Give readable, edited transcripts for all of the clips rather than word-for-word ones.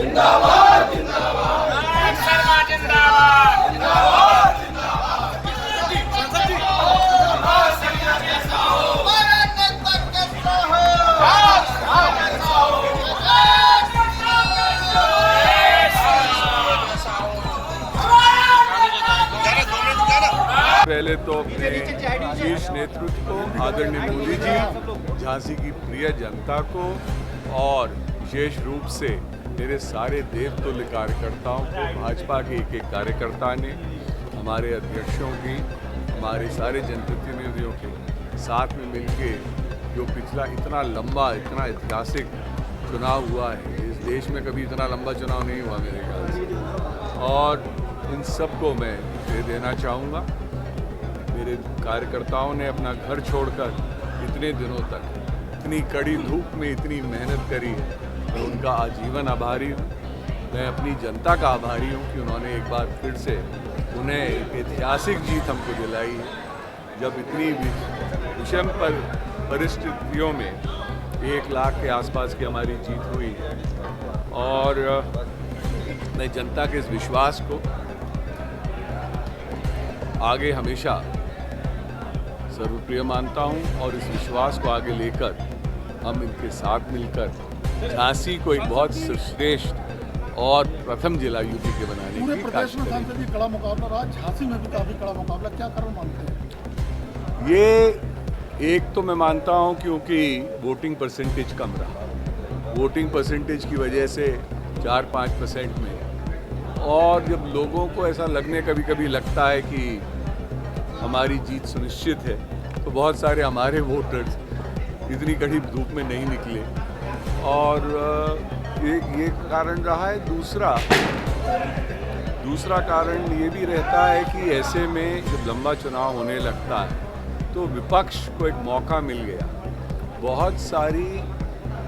जिंदाबाद जिंदाबाद शर्मा जिंदाबाद पहले तो अपने शीर्ष नेतृत्व को, आदरणीय मोदी जी, झांसी की प्रिय जनता को और विशेष रूप से मेरे सारे देवतुल्य कार्यकर्ताओं को, भाजपा के एक एक कार्यकर्ता ने, हमारे अध्यक्षों की, हमारे सारे जनप्रतिनिधियों के साथ में मिलके जो पिछला इतना लंबा, इतना ऐतिहासिक चुनाव हुआ है, इस देश में कभी इतना लंबा चुनाव नहीं हुआ मेरे ख्याल से, और इन सबको मैं दे देना चाहूँगा। मेरे कार्यकर्ताओं ने अपना घर छोड़कर इतने दिनों तक इतनी कड़ी धूप में इतनी मेहनत करी है, मैं उनका आजीवन आभारी हूँ। मैं अपनी जनता का आभारी हूँ कि उन्होंने एक बार फिर से उन्हें एक ऐतिहासिक जीत हमको दिलाई है, जब इतनी विषम परिस्थितियों में 1 लाख के आसपास की हमारी जीत हुई है। और मैं जनता के इस विश्वास को आगे हमेशा सर्वप्रिय मानता हूं और इस विश्वास को आगे लेकर हम इनके साथ मिलकर झांसी को एक बहुत श्रेष्ठ और प्रथम जिला यूपी के बनाने पूरे की प्रदेश में सांसद जी कड़ा मुकाबला रहा, झांसी में भी काफी कड़ा मुकाबला, क्या कारण मानते हैं? ये एक तो मैं मानता हूं क्योंकि वोटिंग परसेंटेज कम रहा, वोटिंग परसेंटेज की वजह से 4-5% में, और जब लोगों को ऐसा लगने कभी कभी लगता है कि हमारी जीत सुनिश्चित है, तो बहुत सारे हमारे वोटर्स इतनी कड़ी धूप में नहीं निकले, और ये कारण रहा है। दूसरा कारण ये भी रहता है कि ऐसे में जब लंबा चुनाव होने लगता है तो विपक्ष को एक मौका मिल गया बहुत सारी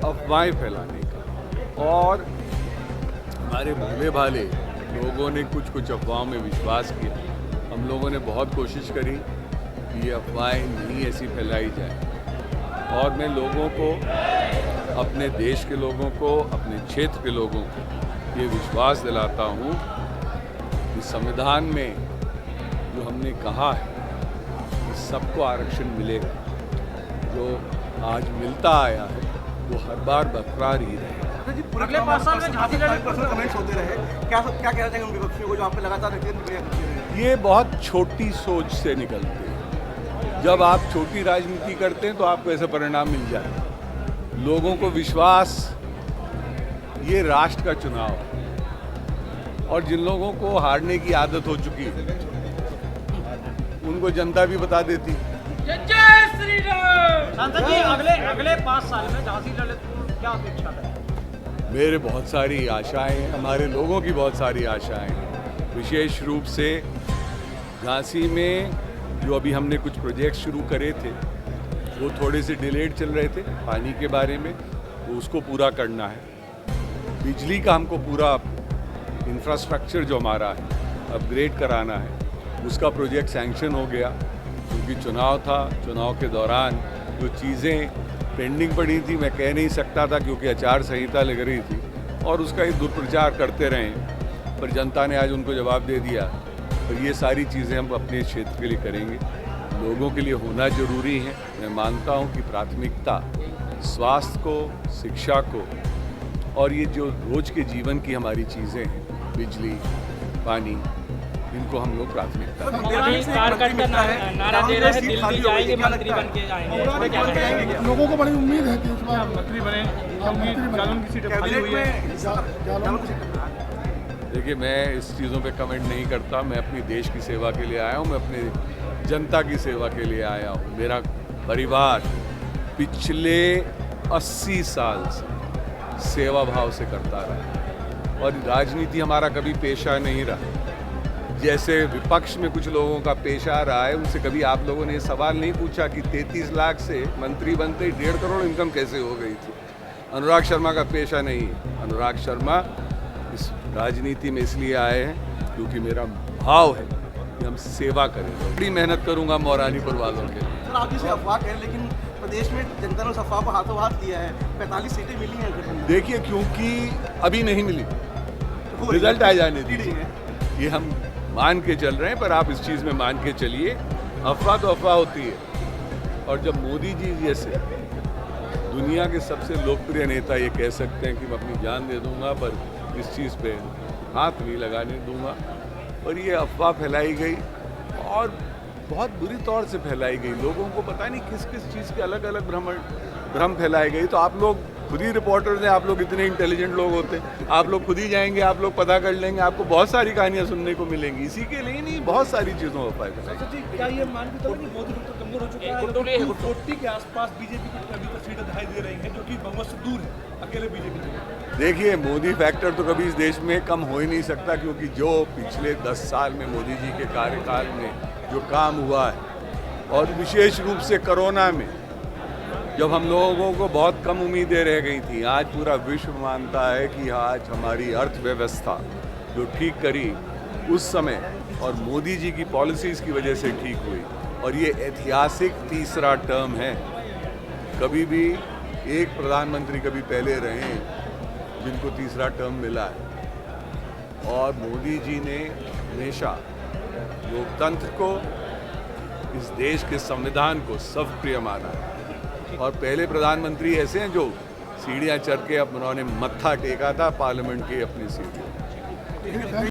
अफवाहें फैलाने का, और हमारे भोले भाले लोगों ने कुछ अफवाहों में विश्वास किया। हम लोगों ने बहुत कोशिश करी कि ये अफवाहें नहीं ऐसी फैलाई जाए, और मैं लोगों को, अपने देश के लोगों को, अपने क्षेत्र के लोगों को ये विश्वास दिलाता हूँ कि संविधान में जो हमने कहा है कि सबको आरक्षण मिलेगा, जो आज मिलता आया है वो हर बार बरकरार ही रहेगा। अगले 5 साल में झांसी लड़ने पर कमेंट्स होते रहे, क्या कहना चाहेंगे विपक्षियों को जो आप पे लगातार ये बहुत छोटी सोच से निकलते हैं। जब आप छोटी राजनीति करते हैं तो आपको ऐसे परिणाम मिल जाए। लोगों को विश्वास, ये राष्ट्र का चुनाव है, और जिन लोगों को हारने की आदत हो चुकी है उनको जनता भी बता देती। जय श्री राम। सांसद जी, अगले 5 साल में झांसी लड़ने को क्या अपेक्षा है? मेरे बहुत सारी आशाएं हैं, हमारे लोगों की बहुत सारी आशाएं हैं। विशेष रूप से झांसी में जो अभी हमने कुछ प्रोजेक्ट शुरू करे थे वो थोड़े से डिलेड चल रहे थे, पानी के बारे में, वो उसको पूरा करना है। बिजली का हमको पूरा इंफ्रास्ट्रक्चर जो हमारा है अपग्रेड कराना है, उसका प्रोजेक्ट सैंक्शन हो गया, क्योंकि चुनाव था। चुनाव के दौरान जो चीज़ें पेंडिंग पड़ी थी मैं कह नहीं सकता था, क्योंकि आचार संहिता लग रही थी, और उसका एक दुष्प्रचार करते रहे, पर जनता ने आज उनको जवाब दे दिया। और ये सारी चीज़ें हम अपने क्षेत्र के लिए करेंगे, लोगों के लिए होना ज़रूरी है। मैं मानता हूँ कि प्राथमिकता स्वास्थ्य को, शिक्षा को, और ये जो रोज़ के जीवन की हमारी चीज़ें हैं, बिजली, पानी, इनको हम लोग प्राथमिकता लोगों को बड़ी उम्मीद है कि इस बार मंत्री बने, देखिए, मैं इस चीज़ों पे कमेंट नहीं करता। मैं अपनी देश की सेवा के लिए आया हूँ, मैं अपने जनता की सेवा के लिए आया हूँ। मेरा परिवार पिछले 80 साल से सेवा भाव से करता रहा, और राजनीति हमारा कभी पेशा नहीं रहा। जैसे विपक्ष में कुछ लोगों का पेशा रहा है, उनसे कभी आप लोगों ने सवाल नहीं पूछा कि 33 लाख से मंत्री बनते 1.5 करोड़ इनकम कैसे हो गई थी। अनुराग शर्मा का पेशा नहीं है। अनुराग शर्मा इस राजनीति में इसलिए आए हैं क्योंकि मेरा भाव है कि हम सेवा करें। बड़ी मेहनत करूंगा मौरानीपुर वालों के लिए। आप जिसे अफवाह कह रहे, लेकिन प्रदेश में जनता ने उस अफवाह को हाथों हाथ दिया है, 45 सीटें मिली हैं गठबंधन देखिए, क्योंकि अभी नहीं मिली, को। रिजल्ट आ जाने लीडिंग दीजिए, है। ये हम मान के चल रहे हैं, पर आप इस चीज़ में मान के चलिए, अफवाह तो अफवाह होती है। और जब मोदी जी जैसे दुनिया के सबसे लोकप्रिय नेता ये कह सकते हैं कि मैं अपनी जान दे दूंगा पर इस चीज़ पे हाथ नहीं लगाने दूंगा, और ये अफवाह फैलाई गई और बहुत बुरी तौर से फैलाई गई। लोगों को पता नहीं किस किस चीज़ के अलग अलग भ्रम फैलाई गई। तो आप लोग खुद ही रिपोर्टर्स हैं, आप लोग इतने इंटेलिजेंट लोग होते हैं, आप लोग खुद ही जाएंगे, आप लोग पता कर लेंगे, आपको बहुत सारी कहानियां सुनने को मिलेंगी। इसी के लिए नहीं, बहुत सारी चीज़ों को फैलाई। जी, क्या ये मान के चलो कि मोदी तो कमजोर हो चुका है? 240 के आसपास बीजेपी को अभी तक सीटें दिखाई दे रही हैं, जो कि बहुमत से दूर है अकेले बीजेपी से। देखिए, मोदी फैक्टर तो कभी इस देश में कम हो ही नहीं सकता, क्योंकि जो पिछले 10 साल में मोदी जी के कार्यकाल में जो काम हुआ है, और विशेष रूप से कोरोना में जब हम लोगों को बहुत कम उम्मीदें रह गई थी, आज पूरा विश्व मानता है कि आज हमारी अर्थव्यवस्था जो ठीक करी उस समय और मोदी जी की पॉलिसीज़ की वजह से ठीक हुई। और ये ऐतिहासिक तीसरा टर्म है। कभी भी एक प्रधानमंत्री कभी पहले रहे जिनको तीसरा टर्म मिला है, और मोदी जी ने हमेशा लोकतंत्र को, इस देश के संविधान को सर्वप्रिय माना है। और पहले प्रधानमंत्री ऐसे हैं जो सीढ़ियां चढ़ के अब उन्होंने मत्था टेका था पार्लियामेंट के अपनी सीढ़ियों।